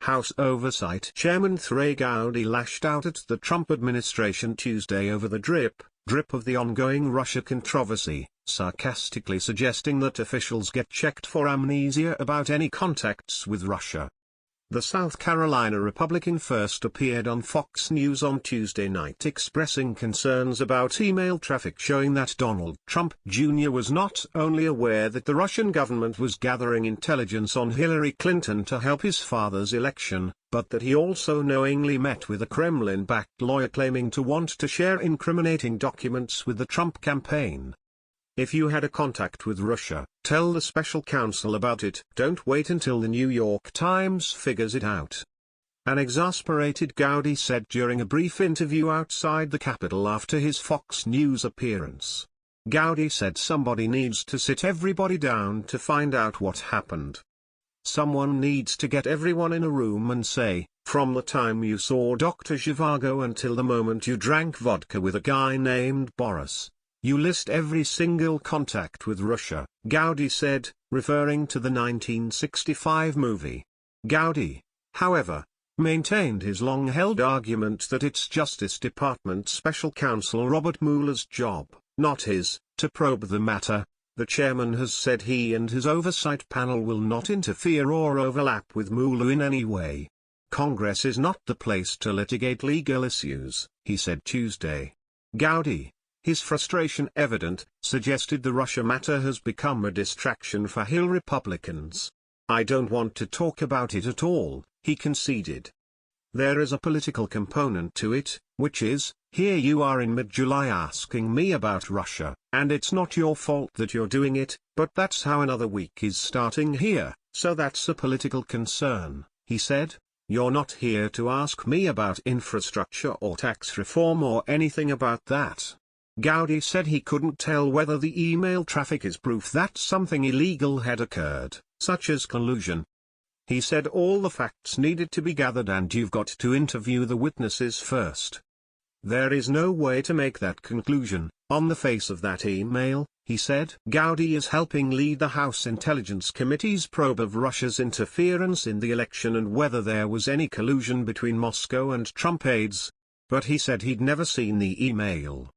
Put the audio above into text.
House Oversight Chairman Trey Gowdy lashed out at the Trump administration Tuesday over the drip of the ongoing Russia controversy, sarcastically suggesting that officials get checked for amnesia about any contacts with Russia. The South Carolina Republican first appeared on Fox News on Tuesday night expressing concerns about email traffic showing that Donald Trump Jr. was not only aware that the Russian government was gathering intelligence on Hillary Clinton to help his father's election, but that he also knowingly met with a Kremlin-backed lawyer claiming to want to share incriminating documents with the Trump campaign. If you had a contact with Russia, tell the special counsel about it. Don't wait until the New York Times figures it out. An exasperated Gowdy said during a brief interview outside the Capitol after his Fox News appearance. Gowdy said somebody needs to sit everybody down to find out what happened. Someone needs to get everyone in a room and say, from the time you saw Dr. Zhivago until the moment you drank vodka with a guy named Boris, you list every single contact with Russia, Gowdy said, referring to the 1965 movie. Gowdy, however, maintained his long-held argument that it's Justice Department Special Counsel Robert Mueller's job, not his, to probe the matter. The chairman has said he and his oversight panel will not interfere or overlap with Mueller in any way. Congress is not the place to litigate legal issues, he said Tuesday. Gowdy, his frustration evident, suggested the Russia matter has become a distraction for Hill Republicans. I don't want to talk about it at all, he conceded. There is a political component to it, which is, here you are in mid-July asking me about Russia, and it's not your fault that you're doing it, but that's how another week is starting here, so that's a political concern, he said. You're not here to ask me about infrastructure or tax reform or anything about that. Gowdy said he couldn't tell whether the email traffic is proof that something illegal had occurred, such as collusion. He said all the facts needed to be gathered and you've got to interview the witnesses first. There is no way to make that conclusion, on the face of that email, he said. Gowdy is helping lead the House Intelligence Committee's probe of Russia's interference in the election and whether there was any collusion between Moscow and Trump aides. But he said he'd never seen the email.